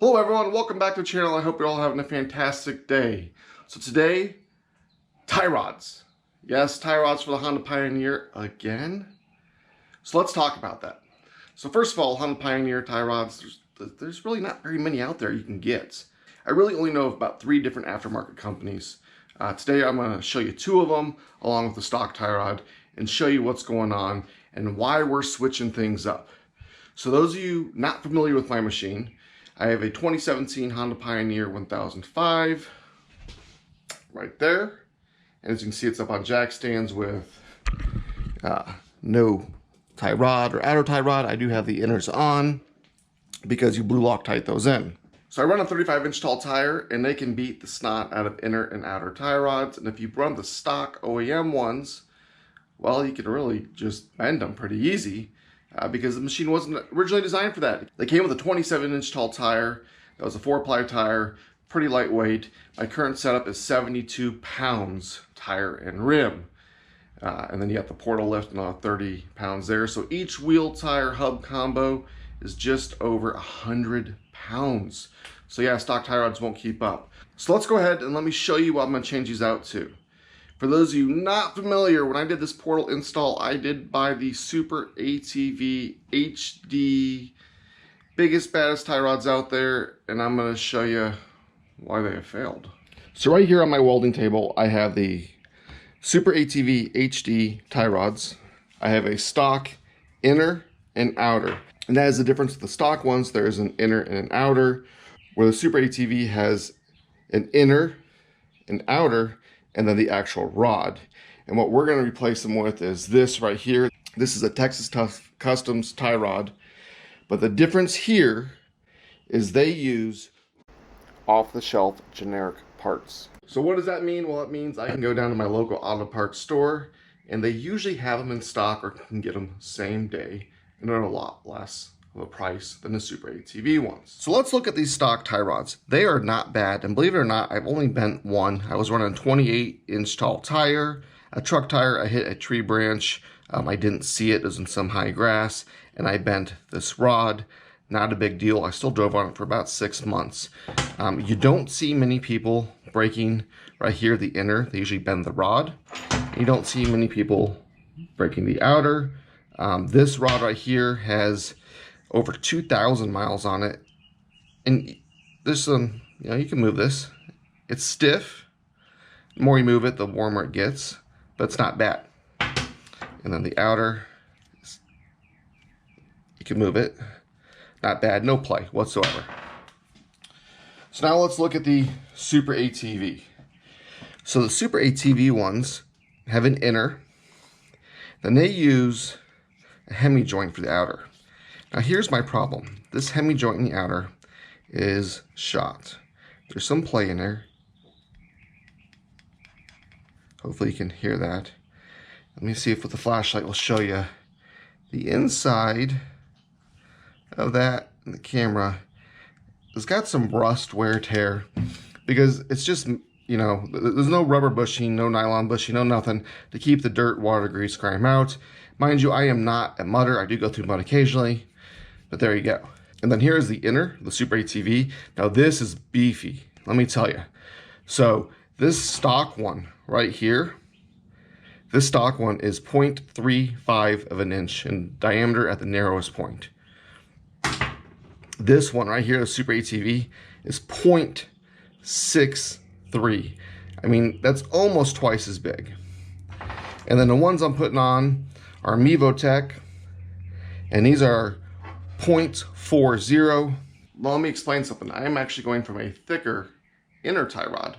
Hello everyone, welcome back to the channel. I hope you're all having a fantastic day. So today, tie rods. Yes, tie rods for the Honda Pioneer again. So let's talk about that. So first of all, Honda Pioneer tie rods, there's really not very many out there you can get. I really only know of about 3 different aftermarket companies. Today I'm going to show you 2 of them along with the stock tie rod and show you what's going on and why we're switching things up. So those of you not familiar with my machine, I have a 2017 Honda Pioneer 1005 right there. And as you can see, it's up on jack stands with no tie rod or outer tie rod. I do have the inners on because you blue Loctite those in. So I run a 35-inch tall tire, and they can beat the snot out of inner and outer tie rods. And if you run the stock OEM ones, well, you can really just bend them pretty easy. Because the machine wasn't originally designed for that. They came with a 27-inch tall tire. That was a 4-ply tire, pretty lightweight. My current setup is 72 pounds tire and rim. And then you got the portal lift, another 30 pounds there. So each wheel tire hub combo is just over 100 pounds. So yeah, stock tie rods won't keep up. So let's go ahead and let me show you what I'm gonna change these out to. For those of you not familiar, when I did this portal install, I did buy the Super ATV HD, biggest, baddest tie rods out there, and I'm going to show you why they have failed. So right here on my welding table, I have the Super ATV HD tie rods. I have a stock inner and outer, and that is the difference with the stock ones. There is an inner and an outer, where the Super ATV has an inner, an outer, and then the actual rod. And what we're going to replace them with is this right here. This is a Texas Customs tie rod. But the difference here is they use off-the-shelf generic parts. So what does that mean? Well, it means I can go down to my local auto parts store, and they usually have them in stock or can get them same day, and they're a lot less of a price than the Super ATV ones. So let's look at these stock tie rods. They are not bad, and believe it or not, I've only bent one. I was running a 28-inch tall tire, a truck tire. I hit a tree branch. I didn't see it. It was in some high grass, and I bent this rod. Not a big deal. I still drove on it for about 6 months. You don't see many people breaking right here the inner. They usually bend the rod. You don't see many people breaking the outer. This rod right here has over 2,000 miles on it, and there's some, you can move this. It's stiff. The more you move it, the warmer it gets, but it's not bad. And then the outer, you can move it. Not bad, no play whatsoever. So now let's look at the Super ATV. So the Super ATV ones have an inner, then they use a hemi joint for the outer. Now here's my problem. This hemi joint in the outer is shot. There's some play in there. Hopefully you can hear that. Let me see if with the flashlight will show you the inside of that in the camera. It's got some rust, wear, tear, because it's just, there's no rubber bushing, no nylon bushing, no nothing to keep the dirt, water, grease, grime out. Mind you, I am not a mudder. I do go through mud occasionally. But there you go. And then here's the inner, the Super ATV. Now this is beefy, let me tell you. So this stock one right here, this stock one is 0.35 of an inch in diameter at the narrowest point. This one right here, the Super ATV, is 0.63. I mean, that's almost twice as big. And then the ones I'm putting on are Mevotech, and these are 0.40. Well, let me explain something. I am actually going from a thicker inner tie rod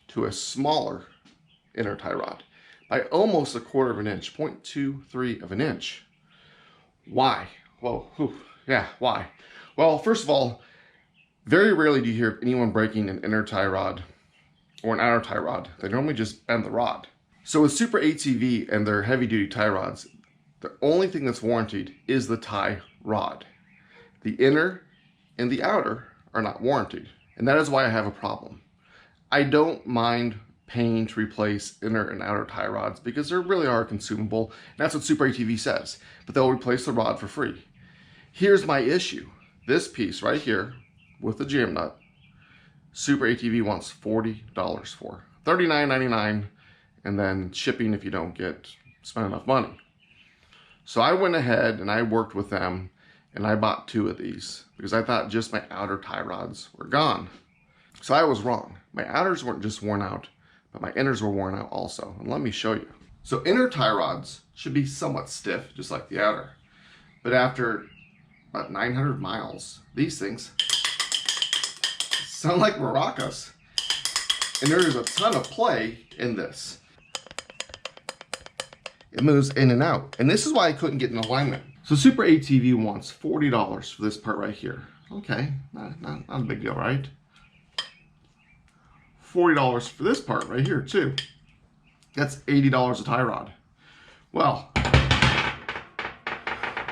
to a smaller inner tie rod by almost 1/4 of an inch, 0.23 of an inch. Why? Well, why? Well, first of all, very rarely do you hear anyone breaking an inner tie rod or an outer tie rod. They normally just bend the rod. So with Super ATV and their heavy-duty tie rods, the only thing that's warranted is the tie rod. The inner and the outer are not warranted, and that is why I have a problem. I don't mind paying to replace inner and outer tie rods because they really are consumable, and that's what Super ATV says, but they'll replace the rod for free. Here's my issue. This piece right here with the jam nut, Super ATV wants $40 for. $39.99, and then shipping if you don't spend enough money. So I went ahead and I worked with them, and I bought 2 of these because I thought just my outer tie rods were gone. So I was wrong. My outers weren't just worn out, but my inners were worn out also. And let me show you. So inner tie rods should be somewhat stiff, just like the outer. But after about 900 miles, these things sound like maracas. And there is a ton of play in this. It moves in and out. And this is why I couldn't get an alignment. So Super ATV wants $40 for this part right here. Okay, not a big deal, right? $40 for this part right here too. That's $80 a tie rod. Well,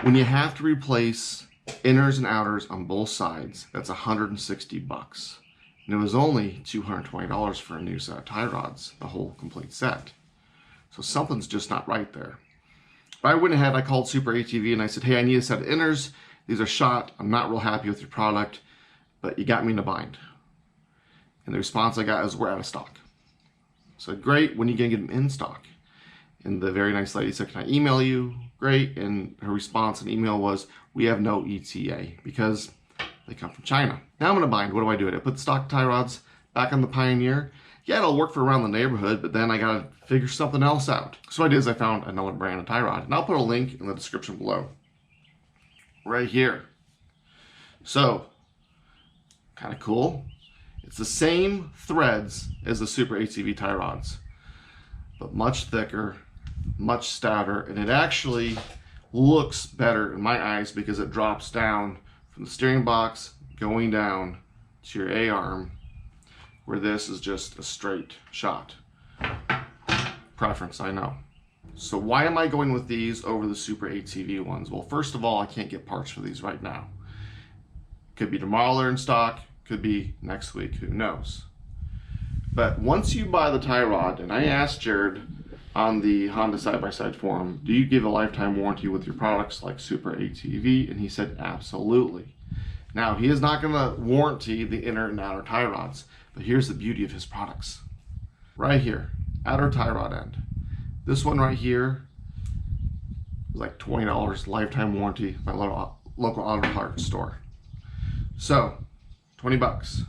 when you have to replace inners and outers on both sides, that's $160. And it was only $220 for a new set of tie rods, the whole complete set. So something's just not right there. But I went ahead, I called Super ATV and I said, hey, I need a set of inners. These are shot. I'm not real happy with your product, but you got me in a bind. And the response I got is, we're out of stock. So great, when are you gonna get them in stock? And the very nice lady said, can I email you? Great, and her response and email was, we have no ETA because they come from China. Now I'm in a bind, what do? I put the stock tie rods back on the Pioneer. Yeah, it'll work for around the neighborhood, but then I gotta figure something else out. So what I did is I found another brand of tie rod, and I'll put a link in the description below. Right here. So, kind of cool. It's the same threads as the Super ATV tie rods, but much thicker, much stouter, and it actually looks better in my eyes because it drops down from the steering box going down to your A-arm, where this is just a straight shot. Preference, I know. So why am I going with these over the Super ATV ones? Well, first of all, I can't get parts for these right now. Could be tomorrow they're in stock, could be next week, who knows. But once you buy the tie rod, and I asked Jared on the Honda side-by-side forum, do you give a lifetime warranty with your products like Super ATV? And he said absolutely. Now, he is not going to warranty the inner and outer tie rods, but here's the beauty of his products. Right here, outer tie rod end. This one right here is like $20 lifetime warranty, my local auto parts store. So, 20 bucks.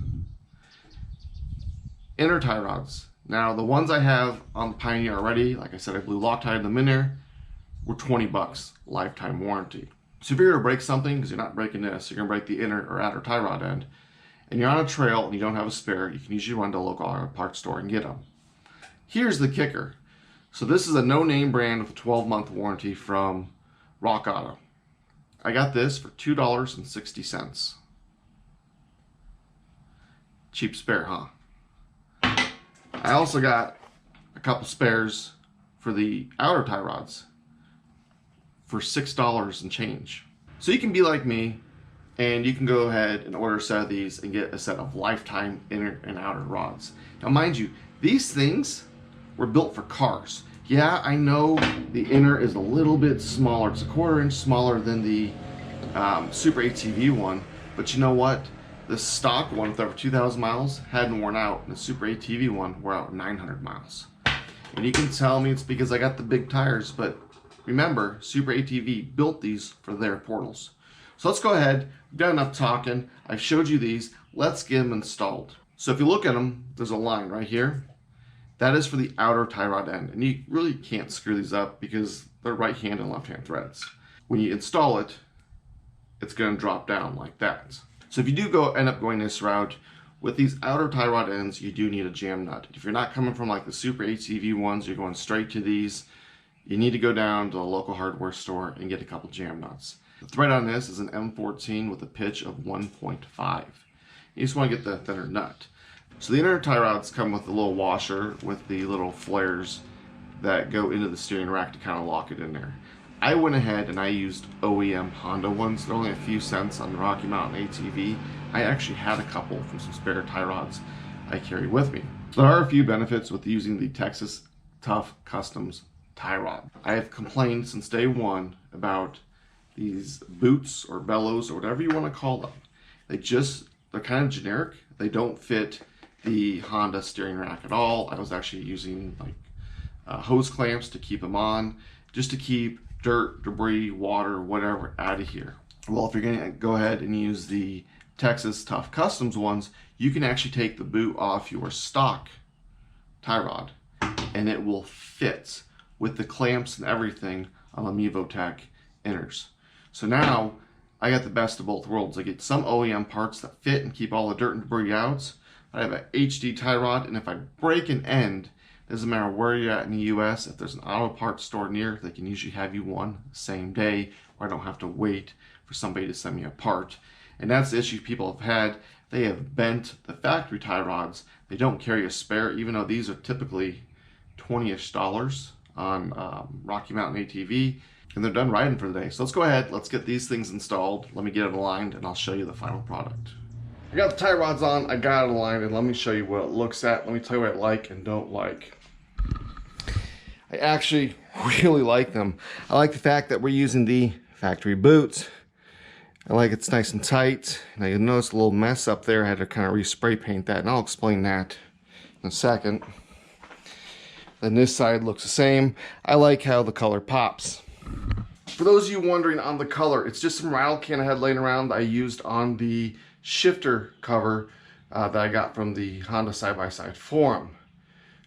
Inner tie rods. Now, the ones I have on the Pioneer already, like I said, I blew Loctite them in there, were 20 bucks lifetime warranty. So if you're gonna break something, because you're not breaking this, you're gonna break the inner or outer tie rod end, and you're on a trail and you don't have a spare, you can usually run to a local auto parts store and get them. Here's the kicker. So this is a no-name brand with a 12-month warranty from Rock Auto. I got this for $2.60. Cheap spare, huh? I also got a couple spares for the outer tie rods for $6 and change. So you can be like me and you can go ahead and order a set of these and get a set of lifetime inner and outer rods. Now mind you, these things were built for cars. Yeah, I know the inner is a little bit smaller. It's a 1/4 inch smaller than the Super ATV one, but you know what? The stock one with over 2,000 miles hadn't worn out, and the Super ATV one wore out 900 miles. And you can tell me it's because I got the big tires, but remember, Super ATV built these for their portals. So let's go ahead, we've done enough talking, I've showed you these, let's get them installed. So if you look at them, there's a line right here. That is for the outer tie rod end, and you really can't screw these up because they're right hand and left hand threads. When you install it, it's going to drop down like that. So if you do end up going this route, with these outer tie rod ends, you do need a jam nut. If you're not coming from like the Super ATV ones, you're going straight to these, you need to go down to a local hardware store and get a couple jam nuts. The thread on this is an M14 with a pitch of 1.5. You just want to get the thinner nut. So the inner tie rods come with a little washer with the little flares that go into the steering rack to kind of lock it in there. I went ahead and I used OEM Honda ones. They're only a few cents on the Rocky Mountain ATV. I actually had a couple from some spare tie rods I carry with me. There are a few benefits with using the Texas Tough Customs tie rod. I have complained since day one about these boots or bellows or whatever you want to call them. they're kind of generic. They don't fit the Honda steering rack at all. I was actually using like hose clamps to keep them on, just to keep dirt, debris, water, whatever out of here. Well, if you're gonna go ahead and use the Texas Tough Customs ones, you can actually take the boot off your stock tie rod and it will fit with the clamps and everything on the Mevotech inners. So now I got the best of both worlds. I get some OEM parts that fit and keep all the dirt and debris out. I have an HD tie rod, and if I break an end, doesn't matter where you're at in the US, if there's an auto parts store near, they can usually have you one same day, where I don't have to wait for somebody to send me a part. And that's the issue people have had. They have bent the factory tie rods. They don't carry a spare, even though these are typically $20-ish on Rocky Mountain ATV, and they're done riding for the day. So let's go ahead, let's get these things installed. Let me get it aligned and I'll show you the final product. I got the tie rods on, I got it aligned, and let me show you what it looks at. Let me tell you what I like and don't like. I actually really like them. I like the fact that we're using the factory boots. I like it's nice and tight. Now you'll notice a little mess up there. I had to kind of respray paint that, and I'll explain that in a second. Then this side looks the same. I like how the color pops. For those of you wondering on the color, it's just some rattle can I had laying around that I used on the shifter cover that I got from the Honda side-by-side forum.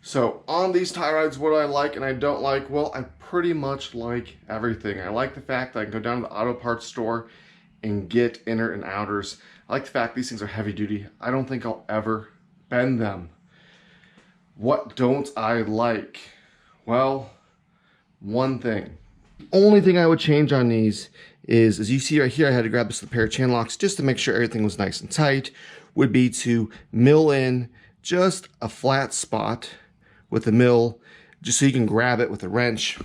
So on these tie rods, what do I like and I don't like? Well, I pretty much like everything. I like the fact that I can go down to the auto parts store and get inner and outers. I like the fact these things are heavy duty. I don't think I'll ever bend them. What don't I like? Well, one thing. The only thing I would change on these is, as you see right here, I had to grab this with a pair of chain locks just to make sure everything was nice and tight, would be to mill in just a flat spot with a mill, just so you can grab it with a wrench.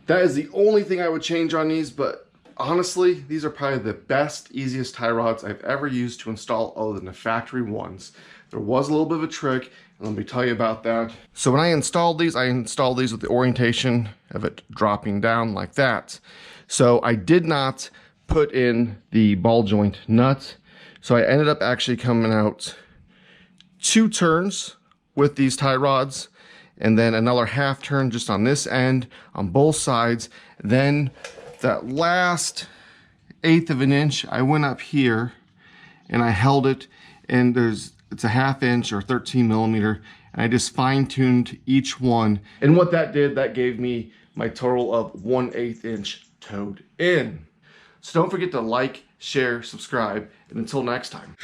That is the only thing I would change on these, but honestly, these are probably the best, easiest tie rods I've ever used to install other than the factory ones. There was a little bit of a trick, and let me tell you about that. So when I installed these with the orientation of it dropping down like that. So I did not put in the ball joint nut. So I ended up actually coming out 2 turns with these tie rods, and then another half turn just on this end on both sides. Then that last 1/8 of an inch, I went up here and I held it, and it's a 1/2 inch or 13 millimeter, and I just fine-tuned each one. And what that did, that gave me my total of 1/8 inch towed in. So don't forget to like, share, subscribe, and until next time.